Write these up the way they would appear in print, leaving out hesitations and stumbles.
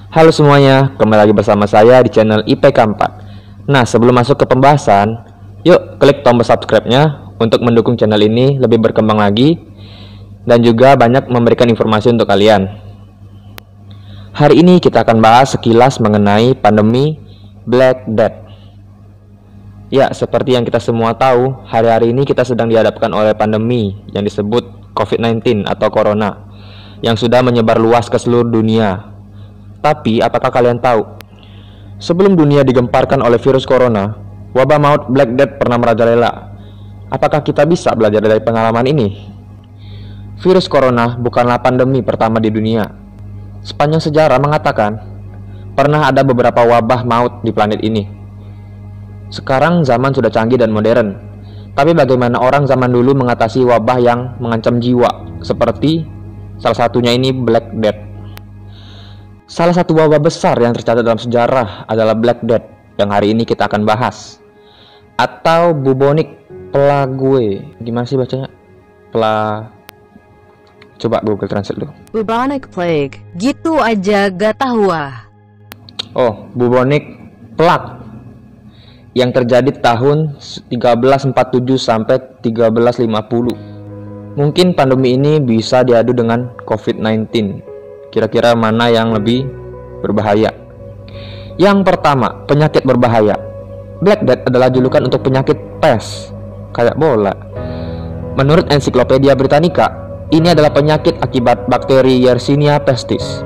Halo semuanya, kembali lagi bersama saya di channel IPK 4. Nah, sebelum masuk ke pembahasan, yuk klik tombol subscribe-nya untuk mendukung channel ini lebih berkembang lagi dan juga banyak memberikan informasi untuk kalian. Hari ini kita akan bahas sekilas mengenai pandemi Black Death. Ya, seperti yang kita semua tahu, hari-hari ini kita sedang dihadapkan oleh pandemi yang disebut COVID-19 atau Corona yang sudah menyebar luas ke seluruh dunia. Tapi, apakah kalian tahu? Sebelum dunia digemparkan oleh virus Corona, wabah maut Black Death pernah merajalela. Apakah kita bisa belajar dari pengalaman ini? Virus Corona bukanlah pandemi pertama di dunia. Sepanjang sejarah mengatakan, pernah ada beberapa wabah maut di planet ini. Sekarang zaman sudah canggih dan modern. Tapi bagaimana orang zaman dulu mengatasi wabah yang mengancam jiwa? Seperti salah satunya ini Black Death. Salah satu wabah besar yang tercatat dalam sejarah adalah Black Death yang hari ini kita akan bahas. Atau bubonic plague. Gimana sih bacanya? Coba Google Translate dulu. Bubonic plague. Gitu aja gak tahu ah. Oh, bubonic plague yang terjadi tahun 1347 sampai 1350. Mungkin pandemi ini bisa diadu dengan COVID-19. Kira-kira mana yang lebih berbahaya? Yang pertama, penyakit berbahaya. Black Death adalah julukan untuk penyakit pes, kayak bola. Menurut Ensiklopedia Britannica, ini adalah penyakit akibat bakteri Yersinia pestis.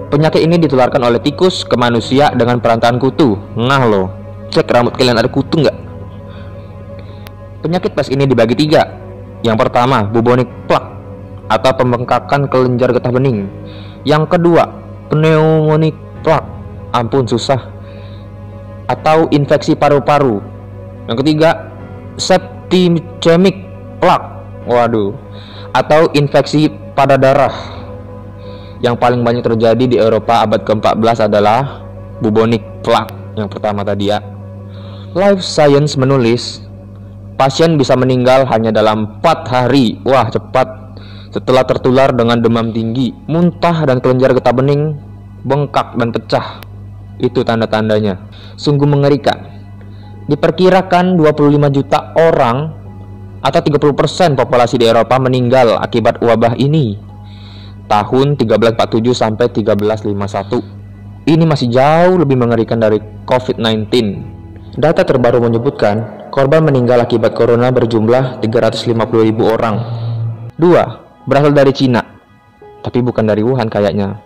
Penyakit ini ditularkan oleh tikus ke manusia dengan perantaraan kutu. Nah loh, cek rambut kalian ada kutu nggak? Penyakit pes ini dibagi 3. Yang pertama, bubonic plague atau pembengkakan kelenjar getah bening. Yang kedua, pneumonic plague, ampun susah, atau infeksi paru-paru. Yang ketiga, septicemic plague, waduh, atau infeksi pada darah. Yang paling banyak terjadi di Eropa abad ke-14 adalah bubonic plague yang pertama tadi ya. Life Science menulis, pasien bisa meninggal hanya dalam 4 hari. Wah, cepat. Setelah tertular dengan demam tinggi, muntah dan kelenjar getah bening bengkak dan pecah. Itu tanda-tandanya. Sungguh mengerikan. Diperkirakan 25 juta orang atau 30% populasi di Eropa meninggal akibat wabah ini. Tahun 1347 sampai 1351. Ini masih jauh lebih mengerikan dari COVID-19. Data terbaru menyebutkan korban meninggal akibat corona berjumlah 350.000 orang. 2. Berasal dari Cina, tapi bukan dari Wuhan kayaknya.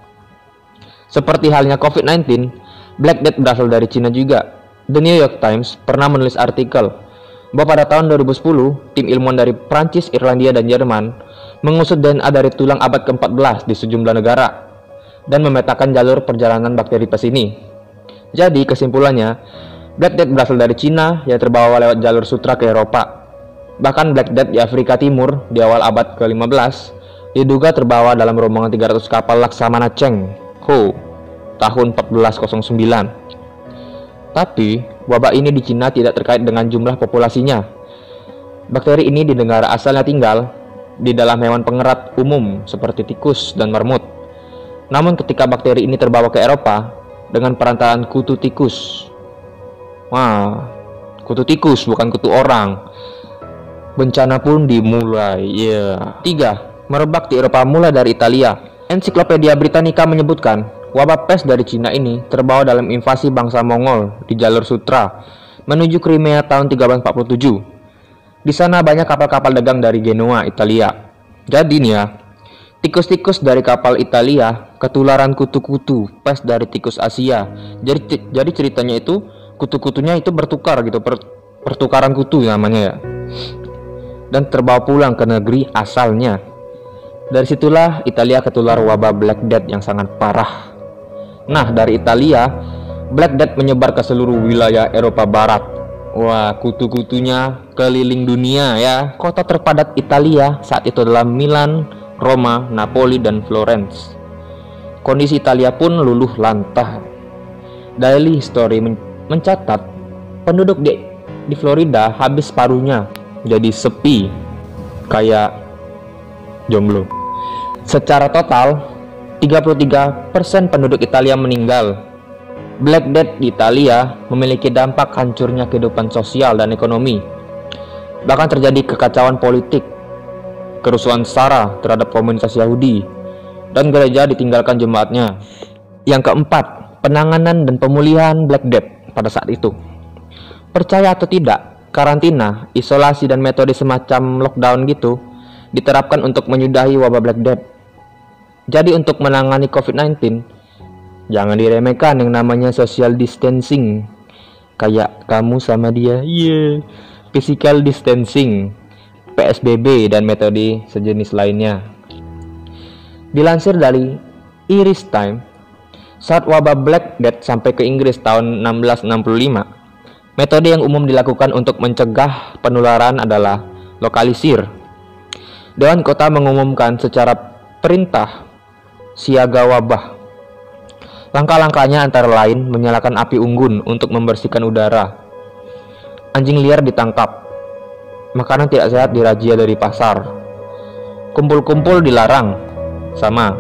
Seperti halnya COVID-19, Black Death berasal dari Cina juga. The New York Times pernah menulis artikel bahwa pada tahun 2010, tim ilmuwan dari Prancis, Irlandia, dan Jerman mengusut DNA dari tulang abad ke-14 di sejumlah negara dan memetakan jalur perjalanan bakteri pes ini. Jadi kesimpulannya, Black Death berasal dari Cina yang terbawa lewat jalur sutra ke Eropa. Bahkan Black Death di Afrika Timur di awal abad ke-15 diduga terbawa dalam rombongan 300 kapal Laksamana Cheng Ho tahun 1409. Tapi wabah ini di Cina tidak terkait dengan jumlah populasinya. Bakteri ini di negara asalnya tinggal di dalam hewan pengerat umum seperti tikus dan marmut. Namun ketika bakteri ini terbawa ke Eropa dengan perantaraan kutu tikus. Wah, kutu tikus bukan kutu orang. Bencana pun dimulai. 3. Merebak di Eropa mulai dari Italia. Ensiklopedia Britannica menyebutkan wabah pes dari Cina ini terbawa dalam invasi bangsa Mongol di jalur sutra menuju Crimea tahun 1347. Di sana banyak kapal-kapal dagang dari Genoa, Italia. Jadi nih ya, tikus-tikus dari kapal Italia ketularan kutu-kutu pes dari tikus Asia. Jadi ceritanya itu kutu-kutunya itu bertukar gitu, pertukaran kutu namanya ya. Dan terbawa pulang ke negeri asalnya. Dari situlah Italia ketular wabah Black Death yang sangat parah. Nah, dari Italia, Black Death menyebar ke seluruh wilayah Eropa Barat. Wah, kutu-kutunya keliling dunia ya. Kota terpadat Italia saat itu adalah Milan, Roma, Napoli, dan Florence. Kondisi Italia pun luluh lantah. Daily History mencatat penduduk di Florida habis paruhnya. Jadi sepi, kayak jomblo. Secara total, 33% penduduk Italia meninggal. Black Death di Italia memiliki dampak hancurnya kehidupan sosial dan ekonomi. Bahkan terjadi kekacauan politik, kerusuhan SARA terhadap komunitas Yahudi, dan gereja ditinggalkan jemaatnya. Yang keempat, penanganan dan pemulihan Black Death pada saat itu. Percaya atau tidak, karantina, isolasi, dan metode semacam lockdown gitu diterapkan untuk menyudahi wabah Black Death. Jadi untuk menangani COVID-19, jangan diremehkan yang namanya social distancing. Kayak kamu sama dia, physical distancing, PSBB, dan metode sejenis lainnya. Dilansir dari Irish Times, saat wabah Black Death sampai ke Inggris tahun 1665, metode yang umum dilakukan untuk mencegah penularan adalah lokalisir. Dewan Kota mengumumkan secara perintah siaga wabah. Langkah-langkahnya antara lain menyalakan api unggun untuk membersihkan udara. Anjing liar ditangkap. Makanan tidak sehat dirazia dari pasar. Kumpul-kumpul dilarang. Sama.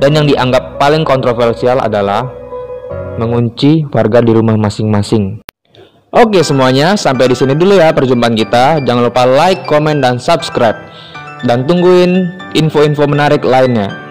Dan yang dianggap paling kontroversial adalah mengunci warga di rumah masing-masing. Oke semuanya, sampai di sini dulu ya perjumpaan kita. Jangan lupa like, komen, dan subscribe. Dan tungguin info-info menarik lainnya.